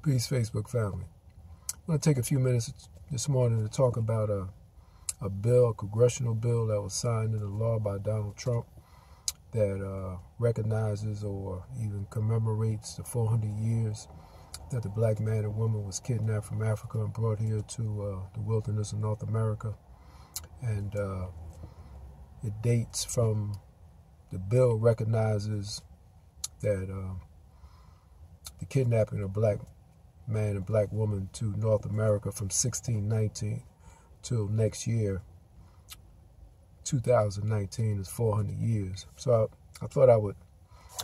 Peace, Facebook family. I'm going to take a few minutes this morning to talk about a bill, a congressional bill that was signed into law by Donald Trump that recognizes or even commemorates the 400 years that the black man and woman was kidnapped from Africa and brought here to the wilderness of North America. And it dates from, the bill recognizes that the kidnapping of black man and black woman to North America from 1619 till next year, 2019, is 400 years. So I thought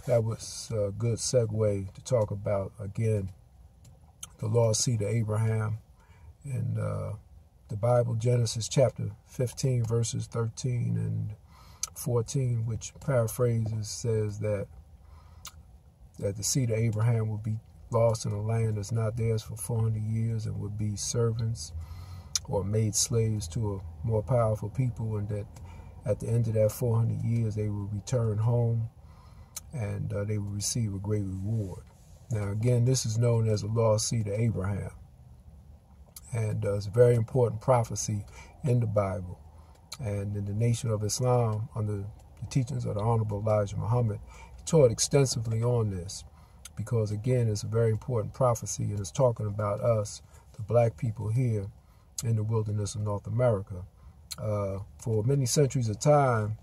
that was a good segue to talk about, again, the lost seed of Abraham in the Bible, Genesis chapter 15, verses 13 and 14, which paraphrases says that the seed of Abraham will be lost in a land that's not theirs for 400 years and would be servants or made slaves to a more powerful people, and that at the end of that 400 years they will return home and they will receive a great reward. Now again, this is known as the lost seed of Abraham, and it's a very important prophecy in the Bible. And in the Nation of Islam, under the teachings of the Honorable Elijah Muhammad, he taught extensively on this, because again, it's a very important prophecy, and it's talking about us, the black people here in the wilderness of North America. For many centuries of time,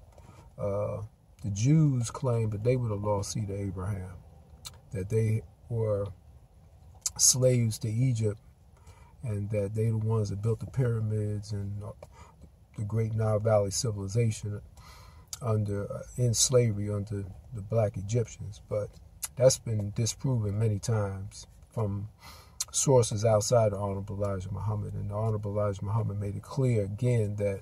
the Jews claimed that they were the lost seed of Abraham, that they were slaves to Egypt, and that they the ones that built the pyramids and the great Nile Valley civilization in slavery under the black Egyptians. But that's been disproven many times from sources outside of Honorable Elijah Muhammad. And the Honorable Elijah Muhammad made it clear again that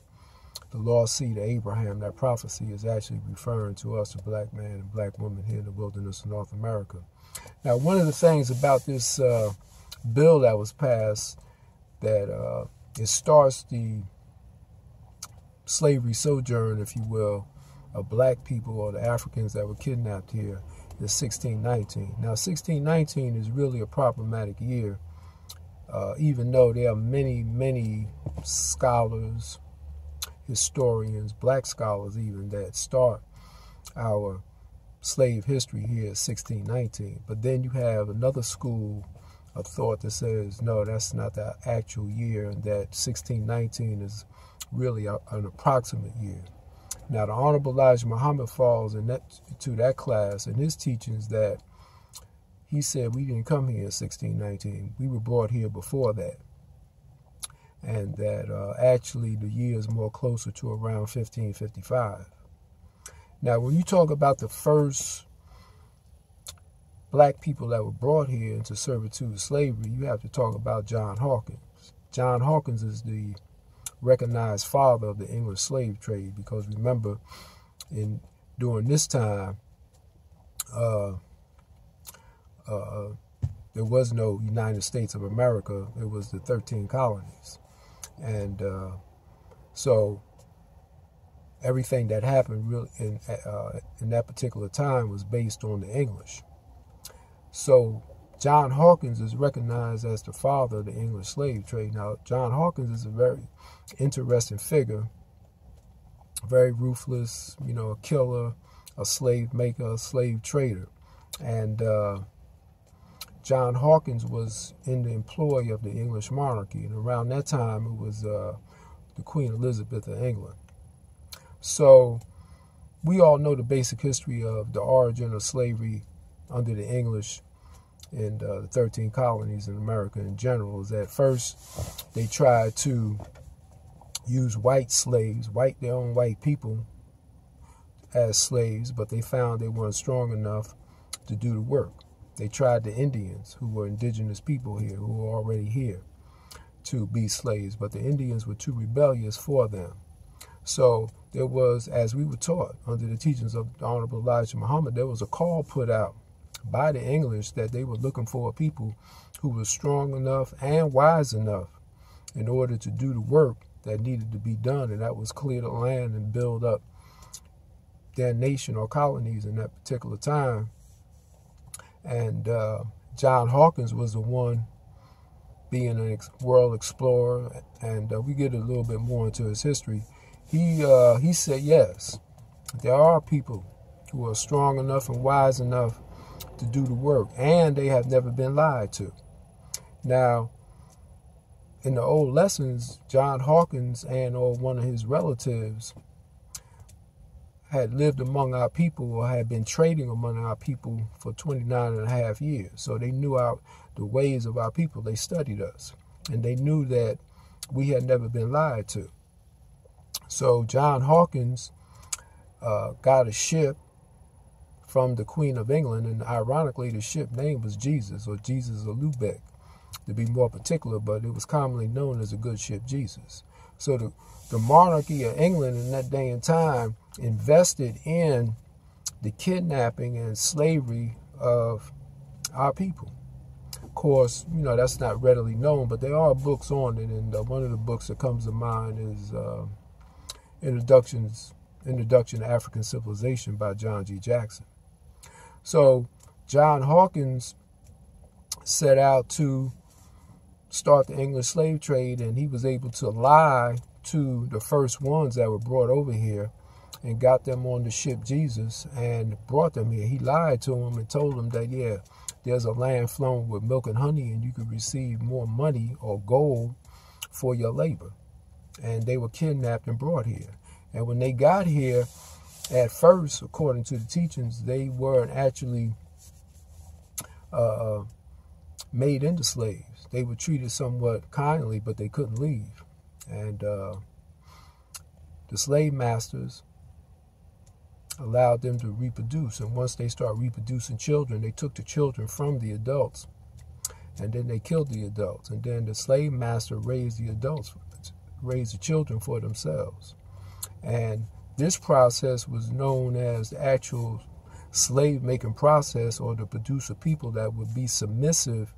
the lost seed of Abraham, that prophecy, is actually referring to us, the black man and black woman here in the wilderness of North America. Now, one of the things about this bill that was passed, that it starts the slavery sojourn, if you will, of black people or the Africans that were kidnapped here in 1619. Now, 1619 is really a problematic year, even though there are many, many scholars, historians, black scholars even, that start our slave history here at 1619. But then you have another school of thought that says, no, that's not the actual year, and that 1619 is really an approximate year. Now, the Honorable Elijah Muhammad falls to that class in his teachings, that he said we didn't come here in 1619. We were brought here before that. And that actually the year is more closer to around 1555. Now, when you talk about the first black people that were brought here into servitude of slavery, you have to talk about John Hawkins. John Hawkins is the recognized father of the English slave trade, because remember, during this time, there was no United States of America. It was the 13 colonies. And so everything that happened really in that particular time was based on the English. So John Hawkins is recognized as the father of the English slave trade. Now, John Hawkins is a very interesting figure, very ruthless, a killer, a slave maker, a slave trader. And John Hawkins was in the employ of the English monarchy, and around that time it was the Queen Elizabeth of England. So we all know the basic history of the origin of slavery under the English in the 13 colonies in America in general. Is that first they tried to use white slaves, their own white people, as slaves, but they found they weren't strong enough to do the work. They tried the Indians, who were indigenous people here, who were already here, to be slaves, but the Indians were too rebellious for them. So there was, as we were taught under the teachings of the Honorable Elijah Muhammad, there was a call put out by the English that they were looking for a people who were strong enough and wise enough in order to do the work that needed to be done, and that was clear the land and build up their nation or colonies in that particular time. And John Hawkins was the one being a world explorer, and we get a little bit more into his history. He said, yes, there are people who are strong enough and wise enough to do the work, and they have never been lied to. Now, in the old lessons, John Hawkins or one of his relatives had lived among our people or had been trading among our people for 29 and a half years. So they knew the ways of our people. They studied us, and they knew that we had never been lied to. So John Hawkins got a ship from the Queen of England, and ironically the ship name was Jesus, or Jesus of Lubeck, to be more particular, but it was commonly known as the good ship Jesus. So the monarchy of England in that day and time invested in the kidnapping and slavery of our people. Of course, that's not readily known, but there are books on it, and one of the books that comes to mind is Introduction to African Civilization by John G. Jackson. So John Hawkins set out to start the English slave trade, and he was able to lie to the first ones that were brought over here and got them on the ship Jesus and brought them here. He lied to them and told them that, yeah, there's a land flowing with milk and honey, and you could receive more money or gold for your labor. And they were kidnapped and brought here. And when they got here, at first, according to the teachings, they weren't actually made into slaves. They were treated somewhat kindly, but they couldn't leave. And the slave masters allowed them to reproduce. And once they start reproducing children, they took the children from the adults, and then they killed the adults. And then the slave master raised the children for themselves. And this process was known as the actual slave-making process, or to produce a people that would be submissive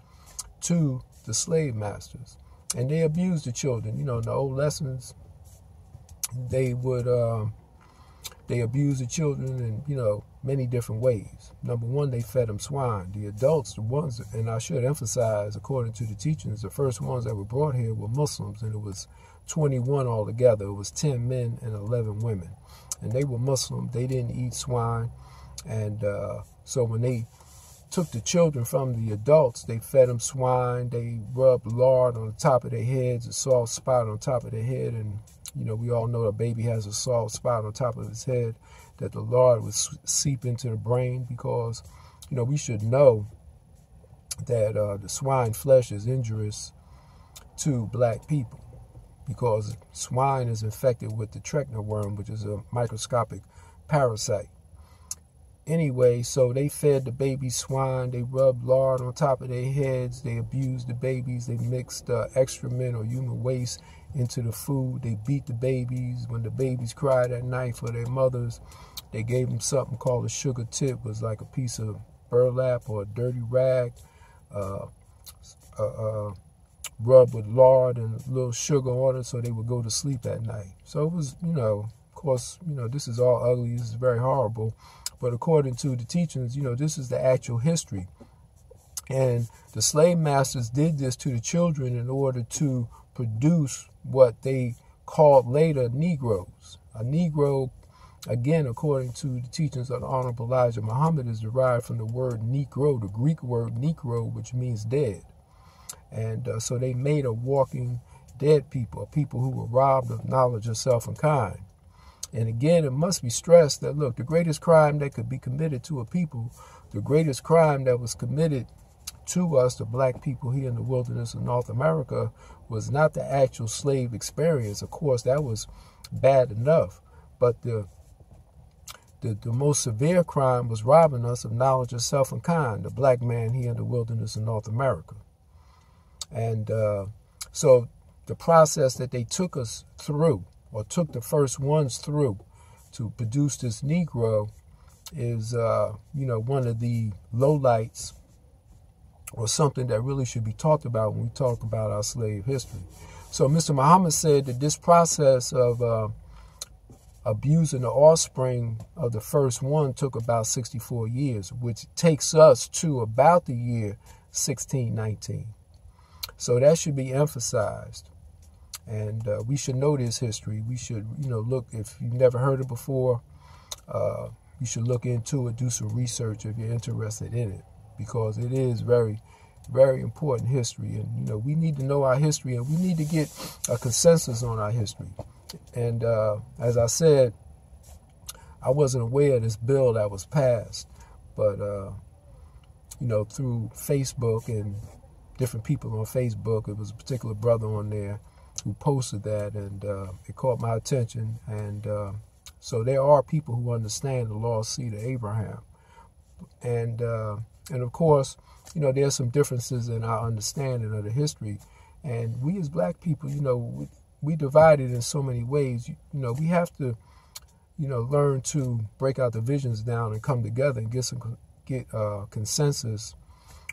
to the slave masters. And they abused the children. In the old lessons, they would they abused the children in many different ways. Number one, they fed them swine. The adults, the ones, and I should emphasize, according to the teachings, the first ones that were brought here were Muslims, and it was 21 altogether. It was 10 men and 11 women, and they were Muslim. They didn't eat swine, and so when they took the children from the adults, they fed them swine. They rubbed lard on the top of their heads, a soft spot on top of their head, and we all know a baby has a soft spot on top of his head, that the lard would seep into the brain, because we should know that the swine flesh is injurious to black people, because swine is infected with the trichina worm, which is a microscopic parasite. Anyway, so they fed the babies swine, they rubbed lard on top of their heads, they abused the babies, they mixed excrement or human waste into the food, they beat the babies. When the babies cried at night for their mothers, they gave them something called a sugar tip. It was like a piece of burlap or a dirty rag, rubbed with lard and a little sugar on it, so they would go to sleep at night. So it was, of course, this is all ugly, this is very horrible. But according to the teachings, this is the actual history. And the slave masters did this to the children in order to produce what they called later Negroes. A Negro, again, according to the teachings of the Honorable Elijah Muhammad, is derived from the word Negro, the Greek word Negro, which means dead. And so they made a walking dead people, people who were robbed of knowledge of self and kind. And again, it must be stressed that, look, the greatest crime that could be committed to a people, the greatest crime that was committed to us, the black people here in the wilderness of North America, was not the actual slave experience. Of course, that was bad enough. But the most severe crime was robbing us of knowledge of self and kind, the black man here in the wilderness of North America. And so the process that they took us through, or took the first ones through to produce this Negro, is, one of the lowlights, or something that really should be talked about when we talk about our slave history. So Mr. Muhammad said that this process of abusing the offspring of the first one took about 64 years, which takes us to about the year 1619. So that should be emphasized. And we should know this history. We should, look, if you've never heard it before, you should look into it, do some research if you're interested in it, because it is very, very important history. And, we need to know our history, and we need to get a consensus on our history. And as I said, I wasn't aware of this bill that was passed, but, through Facebook and different people on Facebook, it was a particular brother on there who posted that, and it caught my attention. And so there are people who understand the lost seed of Abraham. And of course, there's some differences in our understanding of the history. And we as black people, we divided in so many ways. We have to, learn to break our divisions down and come together and get consensus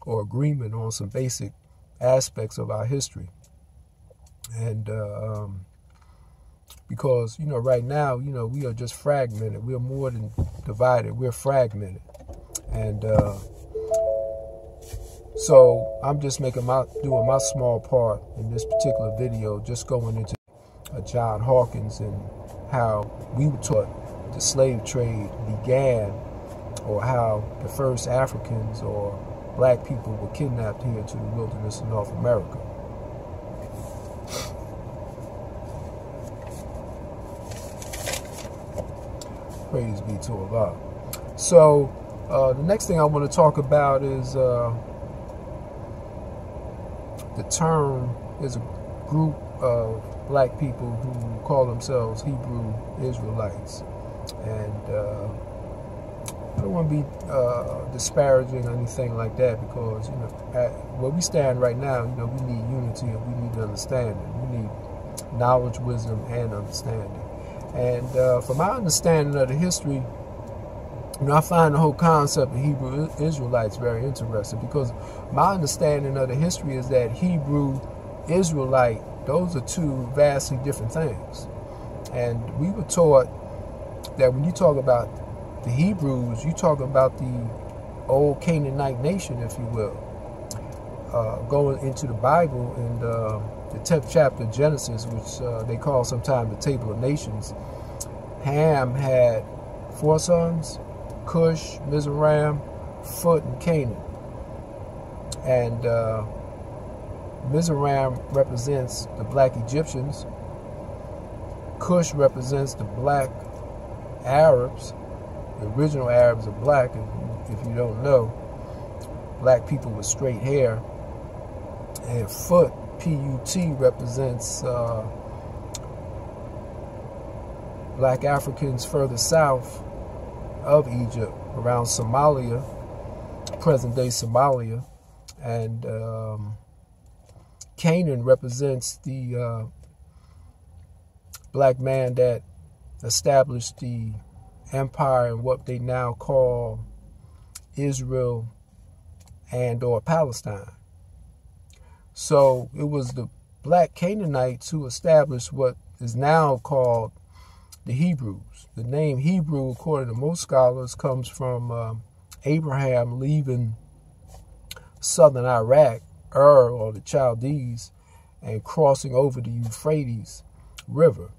or agreement on some basic aspects of our history. And because, right now, we are just fragmented. We're more than divided. We're fragmented. And so I'm just doing my small part in this particular video, just going into John Hawkins and how we were taught the slave trade began, or how the first Africans or black people were kidnapped here to the wilderness of North America. Praise be to Allah. So the next thing I want to talk about is the term is a group of black people who call themselves Hebrew-Israelites. And I don't want to be disparaging or anything like that, because, where we stand right now, we need unity and we need understanding. We need knowledge, wisdom, and understanding. And from my understanding of the history, I find the whole concept of Hebrew-Israelites very interesting, because my understanding of the history is that Hebrew-Israelite, those are two vastly different things. And we were taught that when you talk about the Hebrews, you talk about the old Canaanite nation, if you will. Going into the Bible in the 10th chapter of Genesis, which they call sometimes the Table of Nations, Ham had 4 sons, Cush, Mizraim, Phut, and Canaan. And Mizraim represents the black Egyptians. Cush represents the black Arabs. The original Arabs are black, if you don't know. Black people with straight hair. And Phut, P-U-T, represents black Africans further south of Egypt, around Somalia, present-day Somalia. And Canaan represents the black man that established the empire in what they now call Israel and or Palestine. So it was the black Canaanites who established what is now called the Hebrews. The name Hebrew, according to most scholars, comes from Abraham leaving southern Iraq, or the Chaldees, and crossing over the Euphrates River.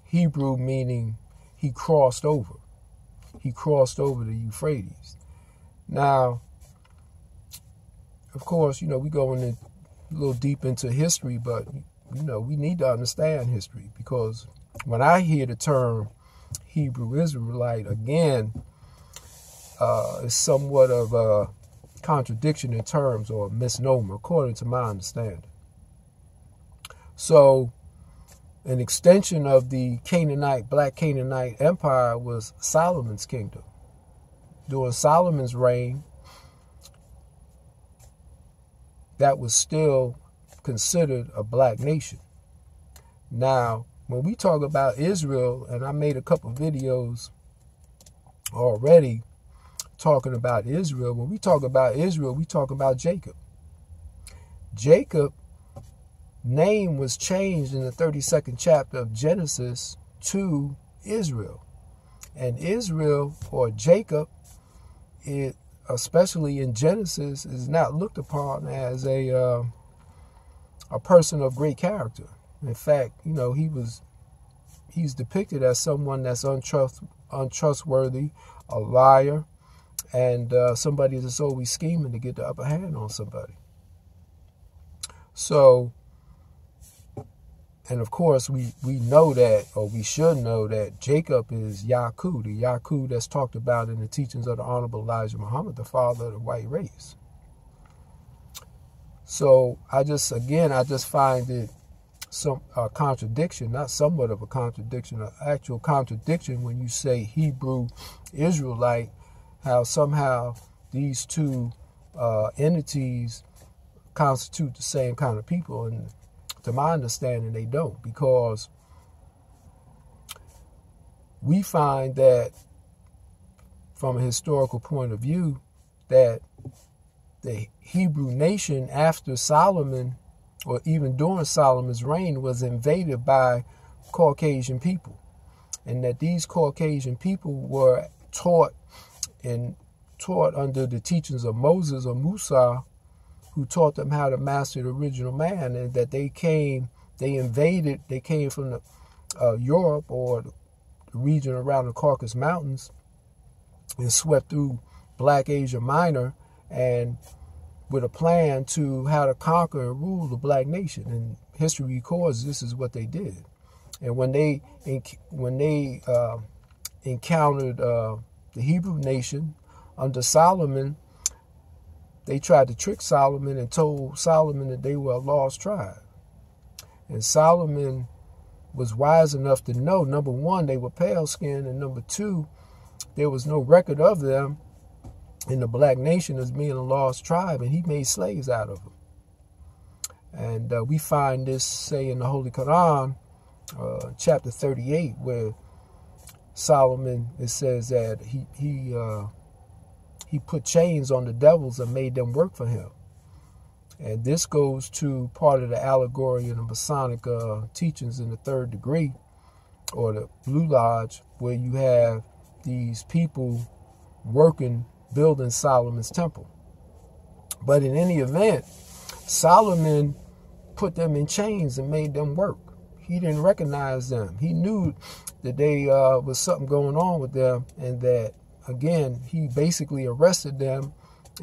Hebrew meaning he crossed over. He crossed over the Euphrates. Now, of course, we go in a little deep into history, but, we need to understand history, because when I hear the term Hebrew-Israelite, again, it's somewhat of a contradiction in terms, or a misnomer, according to my understanding. So, an extension of the black Canaanite empire was Solomon's kingdom. During Solomon's reign, that was still considered a black nation. Now, when we talk about Israel, and I made a couple videos already talking about Israel, when we talk about Israel, we talk about Jacob. Jacob name was changed in the 32nd chapter of Genesis to Israel. And Israel, or Jacob, it especially in Genesis, is not looked upon as a person of great character. In fact, you know, he's depicted as someone that's untrustworthy, a liar, and somebody that's always scheming to get the upper hand on somebody. So, and of course, we know that, or we should know that Jacob is Yaakov, the Yaakov that's talked about in the teachings of the Honorable Elijah Muhammad, the father of the white race. So I just find it a contradiction, not somewhat of a contradiction, an actual contradiction when you say Hebrew-Israelite, how somehow these two entities constitute the same kind of people. And to my understanding, they don't, because we find that from a historical point of view that the Hebrew nation after Solomon, or even during Solomon's reign, was invaded by Caucasian people, and that these Caucasian people were taught under the teachings of Moses or Musa, who taught them how to master the original man, and that they came from the Europe or the region around the Caucasus Mountains and swept through Black Asia Minor, and with a plan to how to conquer and rule the black nation. And history records this is what they did. And when they encountered the Hebrew nation under Solomon, they tried to trick Solomon and told Solomon that they were a lost tribe. And Solomon was wise enough to know, number one, they were pale-skinned, and number two, there was no record of them in the black nation as being a lost tribe, and he made slaves out of them. And we find this, say, in the Holy Quran, chapter 38, where Solomon, it says that he put chains on the devils and made them work for him. And this goes to part of the allegory in the Masonic teachings in the third degree, or the Blue Lodge, where you have these people working, building Solomon's temple. But in any event, Solomon put them in chains and made them work. He didn't recognize them. He knew that they was something going on with them, and that, again, he basically arrested them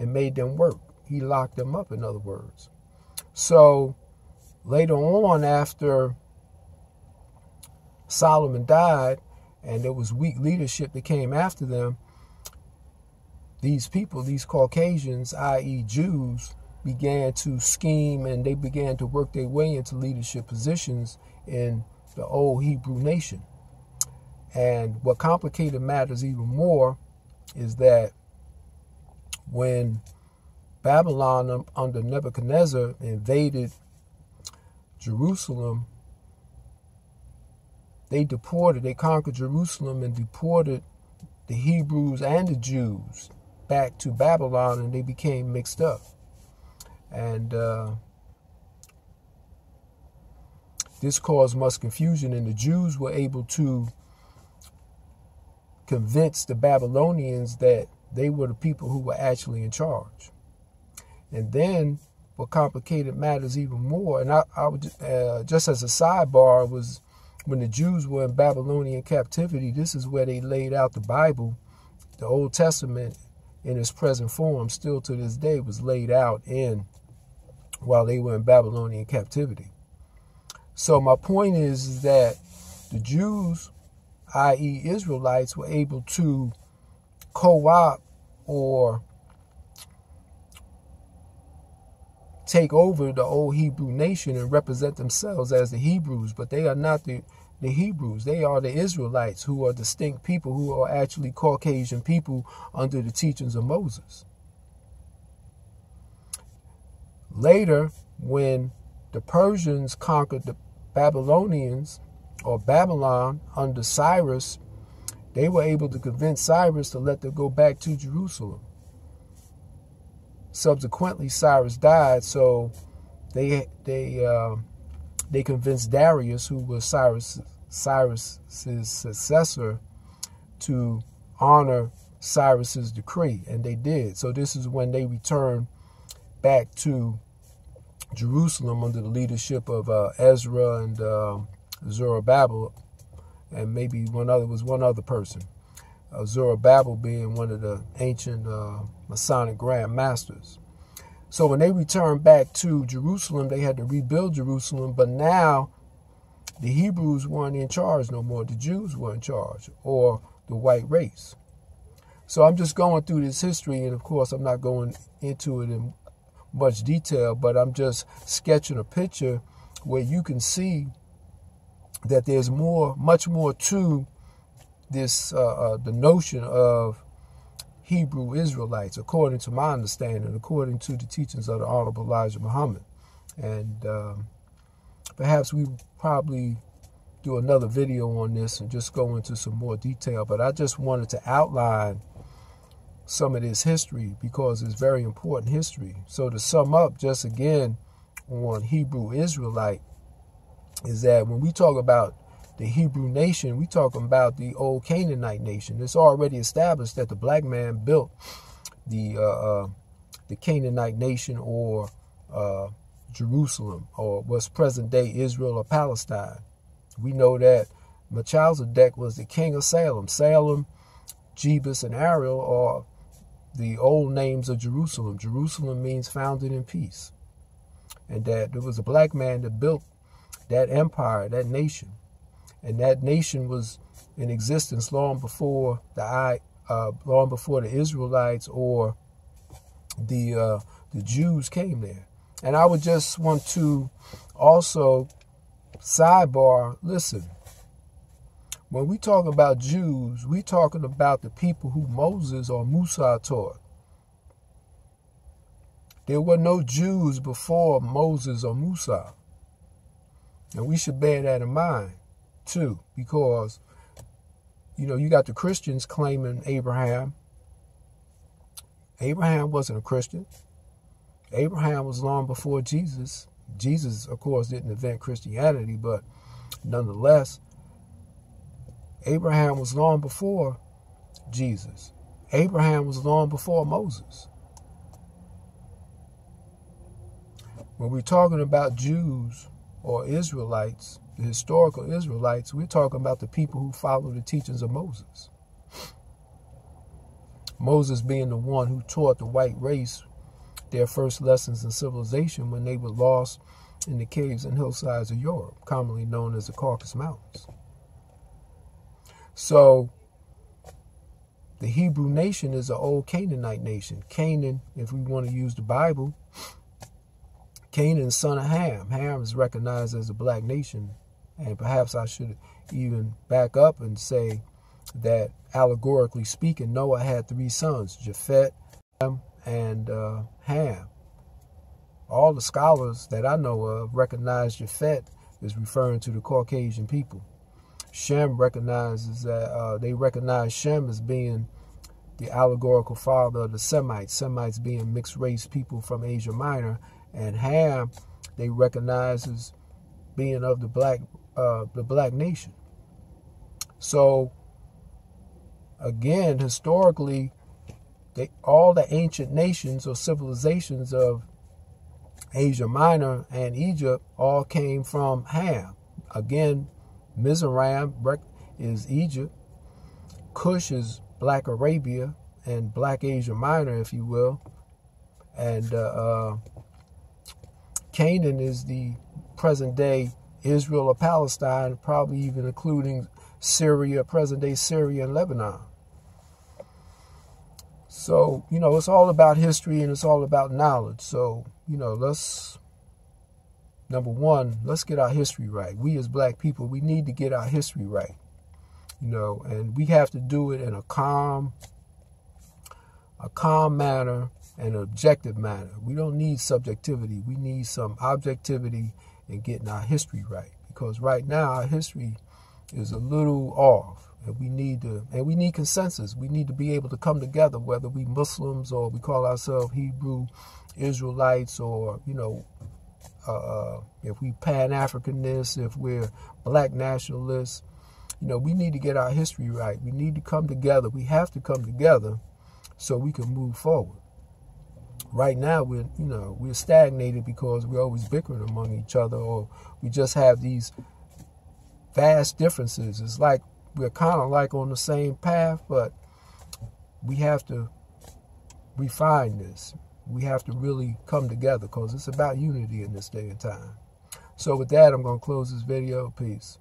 and made them work. He locked them up, in other words. So later on, after Solomon died and there was weak leadership that came after them, these people, these Caucasians, i.e. Jews, began to scheme, and they began to work their way into leadership positions in the old Hebrew nation. And what complicated matters even more is that when Babylon under Nebuchadnezzar invaded Jerusalem, they conquered Jerusalem and deported the Hebrews and the Jews back to Babylon, and they became mixed up. And this caused much confusion, and the Jews were able to convince the Babylonians that they were the people who were actually in charge. And then what complicated matters even more, and I would just as a sidebar, was when the Jews were in Babylonian captivity, this is where they laid out the Bible. The Old Testament in its present form, still to this day, was laid out while they were in Babylonian captivity. So my point is that the Jews, i.e. Israelites, were able to co-opt or take over the old Hebrew nation and represent themselves as the Hebrews, but they are not the Hebrews. They are the Israelites, who are distinct people, who are actually Caucasian people under the teachings of Moses. Later, when the Persians conquered the Babylonians, or Babylon, under Cyrus, they were able to convince Cyrus to let them go back to Jerusalem. Subsequently, Cyrus died, so they convinced Darius, who was Cyrus's successor, to honor Cyrus's decree, and they did. So this is when they returned back to Jerusalem under the leadership of Ezra and Zerubbabel, and maybe one other person. Zerubbabel being one of the ancient Masonic Grand Masters. So when they returned back to Jerusalem, they had to rebuild Jerusalem, but now the Hebrews weren't in charge no more. The Jews were in charge, or the white race. So I'm just going through this history, and of course I'm not going into it in much detail, but I'm just sketching a picture where you can see that there's much more to this, the notion of Hebrew-Israelites, according to my understanding, according to the teachings of the Honorable Elijah Muhammad. And perhaps we probably do another video on this and just go into some more detail, but I just wanted to outline some of this history because it's very important history. So to sum up, just again on Hebrew-Israelite, is that when we talk about the Hebrew nation, we talking about the old Canaanite nation. It's already established that the black man built the Canaanite nation, or Jerusalem, or what's present-day Israel or Palestine. We know that Melchizedek was the king of Salem. Salem, Jebus, and Ariel are the old names of Jerusalem. Jerusalem means founded in peace. And that there was a black man that built that empire, that nation. And that nation was in existence long before the Israelites or the Jews came there. And I would just want to also sidebar, listen, when we talk about Jews, we talking about the people who Moses or Musa taught. There were no Jews before Moses or Musa. And we should bear that in mind, too, because, you know, you got the Christians claiming Abraham. Abraham wasn't a Christian. Abraham was long before Jesus. Jesus, of course, didn't invent Christianity, but nonetheless, Abraham was long before Jesus. Abraham was long before Moses. When we're talking about Jews or Israelites, the historical Israelites, we're talking about the people who follow the teachings of Moses. Moses being the one who taught the white race their first lessons in civilization when they were lost in the caves and hillsides of Europe, commonly known as the Caucasus Mountains. So the Hebrew nation is an old Canaanite nation. Canaan, if we want to use the Bible, Canaan, son of Ham. Ham is recognized as a black nation. And perhaps I should even back up and say that, allegorically speaking, Noah had 3 sons, Japheth, Ham, and Ham. All the scholars that I know of recognize Japheth is referring to the Caucasian people. Shem recognizes that they recognize Shem as being the allegorical father of the Semites. Semites being mixed race people from Asia Minor, and Ham they recognize as being of the black nation. So again, historically, all the ancient nations or civilizations of Asia Minor and Egypt all came from Ham. Again, Mizraim is Egypt, Cush is Black Arabia and Black Asia Minor, if you will, and Canaan is the present-day Israel or Palestine, probably even including Syria, present-day Syria and Lebanon. So, you know, it's all about history and it's all about knowledge. So, you know, number one, let's get our history right. We as black people, we need to get our history right, you know, and we have to do it in a calm manner and an objective manner. We don't need subjectivity. We need some objectivity in getting our history right, because right now our history is a little off. And we need consensus. We need to be able to come together, whether we Muslims or we call ourselves Hebrew-Israelites, or, you know, if we Pan-Africanists, if we're black nationalists, You know, we need to get our history right. We need to come together. We have to come together so we can move forward. Right now, we're stagnated because we're always bickering among each other, or we just have these vast differences. It's like we're kind of like on the same path, but we have to refine this. We have to really come together because it's about unity in this day and time. So with that, I'm going to close this video. Peace.